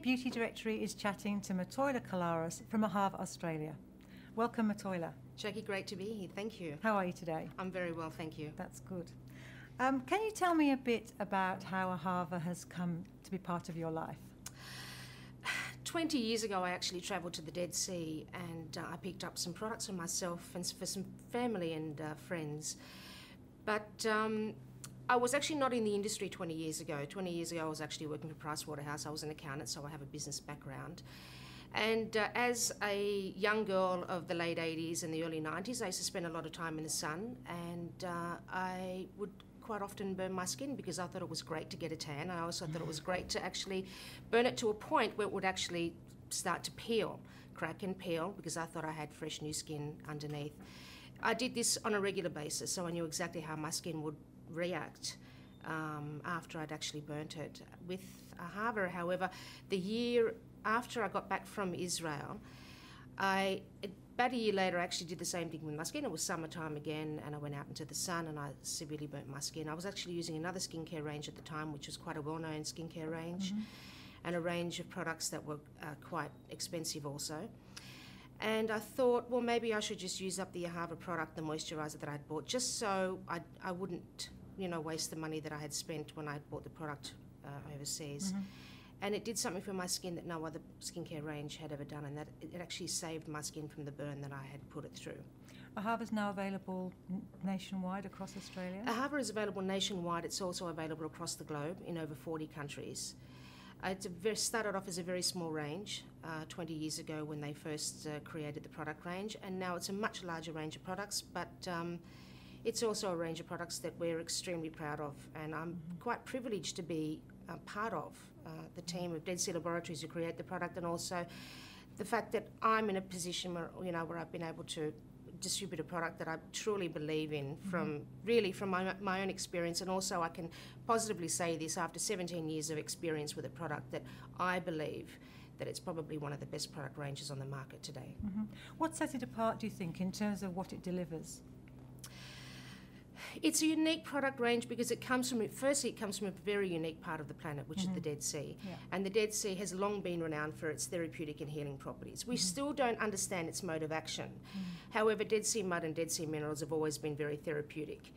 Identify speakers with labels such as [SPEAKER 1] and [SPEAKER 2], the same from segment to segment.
[SPEAKER 1] Beauty Directory is chatting to Matoyla Kollaras from AHAVA Australia. Welcome, Matoyla.
[SPEAKER 2] Jackie, great to be here. Thank you.
[SPEAKER 1] How are you today?
[SPEAKER 2] I'm very well, thank you.
[SPEAKER 1] That's good. Can you tell me a bit about how AHAVA has come to be part of your life?
[SPEAKER 2] 20 years ago, I actually travelled to the Dead Sea and I picked up some products for myself and for some family and friends. But I was actually not in the industry 20 years ago. 20 years ago, I was actually working for Pricewaterhouse. I was an accountant, so I have a business background. And as a young girl of the late 80s and the early 90s, I used to spend a lot of time in the sun, and I would quite often burn my skin because I thought it was great to get a tan. I also thought it was great to actually burn it to a point where it would actually start to peel, crack and peel, because I thought I had fresh new skin underneath. I did this on a regular basis, so I knew exactly how my skin would react after I'd actually burnt it. With AHAVA, however, the year after I got back from Israel, about a year later, I actually did the same thing with my skin. It was summertime again, and I went out into the sun and I severely burnt my skin. I was actually using another skincare range at the time, which was quite a well-known skincare range, and a range of products that were quite expensive also. And I thought, well, maybe I should just use up the AHAVA product, the moisturiser that I'd bought, just so I wouldn't, waste the money that I had spent when I bought the product overseas. And it did something for my skin that no other skincare range had ever done, and that it actually saved my skin from the burn that I had put it through.
[SPEAKER 1] AHAVA is now available nationwide across Australia?
[SPEAKER 2] AHAVA is available nationwide. It's also available across the globe in over 40 countries. It started off as a very small range 20 years ago when they first created the product range, and now it's a much larger range of products, but it's also a range of products that we're extremely proud of, and I'm quite privileged to be part of the team of Dead Sea Laboratories who create the product, and also the fact that I'm in a position where, where I've been able to distribute a product that I truly believe in from my own experience, and also I can positively say this after 17 years of experience with a product that I believe that it's probably one of the best product ranges on the market today.
[SPEAKER 1] What sets it apart, do you think, in terms of what it delivers?
[SPEAKER 2] It's a unique product range because it comes from a very unique part of the planet, which is the Dead Sea. And the Dead Sea has long been renowned for its therapeutic and healing properties. We still don't understand its mode of action. However, Dead Sea mud and Dead Sea minerals have always been very therapeutic.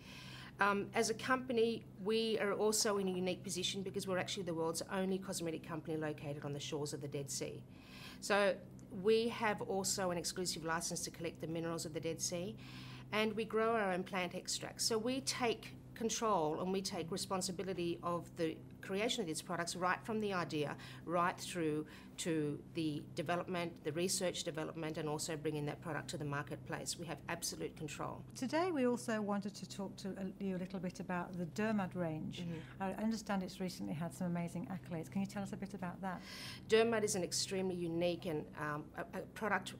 [SPEAKER 2] As a company, we are also in a unique position because we're actually the world's only cosmetic company located on the shores of the Dead Sea. So we have also an exclusive license to collect the minerals of the Dead Sea, and we grow our own plant extracts. So we take control and we take responsibility of the creation of these products right from the idea, right through to the development, the research development, and also bringing that product to the marketplace. We have absolute control.
[SPEAKER 1] Today we also wanted to talk to you a little bit about the Dermud range. I understand it's recently had some amazing accolades. Can you tell us a bit about that?
[SPEAKER 2] Dermud is an extremely unique and a product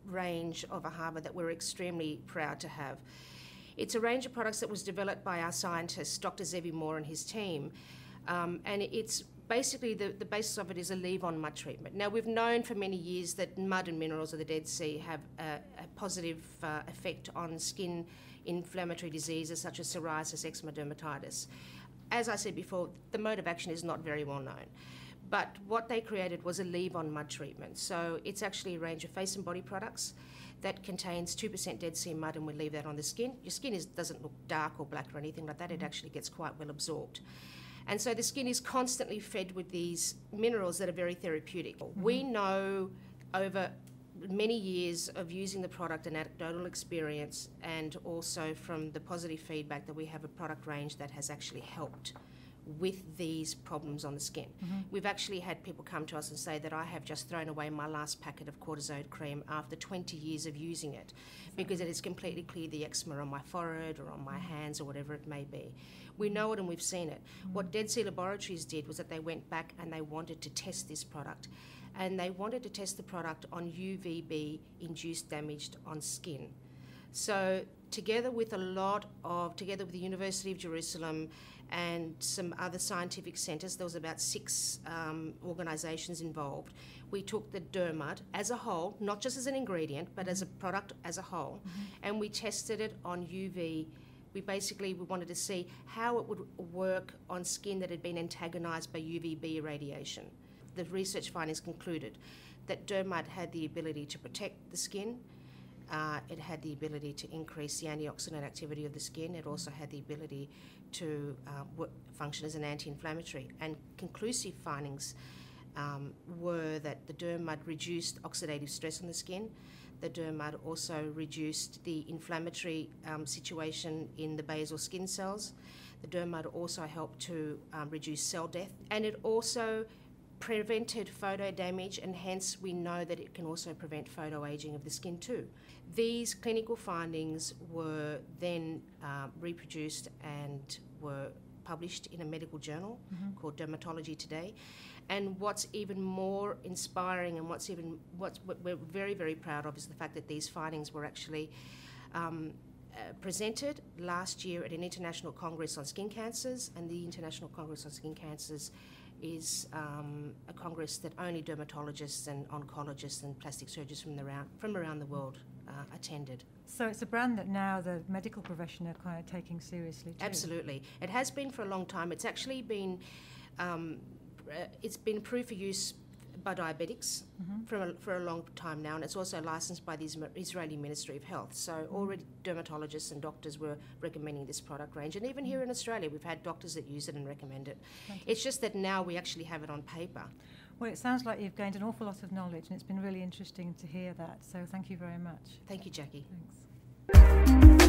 [SPEAKER 2] range of AHAVA that we're extremely proud to have. It's a range of products that was developed by our scientist, Dr. Zevi Moore and his team, and it's basically the basis of it is a leave-on mud treatment. Now, we've known for many years that mud and minerals of the Dead Sea have a positive effect on skin inflammatory diseases such as psoriasis, eczema, dermatitis. As I said before, the mode of action is not very well known. But what they created was a leave-on mud treatment. So it's actually a range of face and body products that contains 2% Dead Sea mud, and we leave that on the skin. Your skin doesn't look dark or black or anything like that. It actually gets quite well absorbed. And so the skin is constantly fed with these minerals that are very therapeutic. We know over many years of using the product and anecdotal experience, and also from the positive feedback, that we have a product range that has actually helped with these problems on the skin. We've actually had people come to us and say that I have just thrown away my last packet of cortisone cream after 20 years of using it because it has completely cleared the eczema on my forehead or on my hands or whatever it may be. We know it and we've seen it. What Dead Sea Laboratories did was that they went back and they wanted to test this product, and they wanted to test the product on UVB-induced damage on skin. So together with the University of Jerusalem and some other scientific centres, there was about 6 organisations involved. We took the Dermud as a whole, not just as an ingredient, but as a product as a whole, and we tested it on UV. We wanted to see how it would work on skin that had been antagonised by UVB radiation. the research findings concluded that Dermud had the ability to protect the skin. It had the ability to increase the antioxidant activity of the skin. It also had the ability to function as an anti-inflammatory. And conclusive findings were that the Dermud reduced oxidative stress on the skin. The Dermud also reduced the inflammatory situation in the basal skin cells. The Dermud also helped to reduce cell death, and it also prevented photo damage, and hence we know that it can also prevent photo aging of the skin too. These clinical findings were then reproduced and were published in a medical journal called Dermatology Today. And what's even more inspiring and what we're very, very proud of is the fact that these findings were actually presented last year at an International Congress on Skin Cancers, and the International Congress on Skin Cancers is a congress that only dermatologists and oncologists and plastic surgeons from around the world attended.
[SPEAKER 1] So it's a brand that now the medical profession are kind of taking seriously too.
[SPEAKER 2] Absolutely. It has been for a long time. It's actually been it's been approved for use by diabetics for a long time now, and it's also licensed by the Israeli Ministry of Health. So already dermatologists and doctors were recommending this product range, and even here in Australia we've had doctors that use it and recommend it. It's just that now we actually have it on paper.
[SPEAKER 1] Well, it sounds like you've gained an awful lot of knowledge, and it's been really interesting to hear that. So thank you very much.
[SPEAKER 2] Thank you, Jackie.
[SPEAKER 1] Thanks.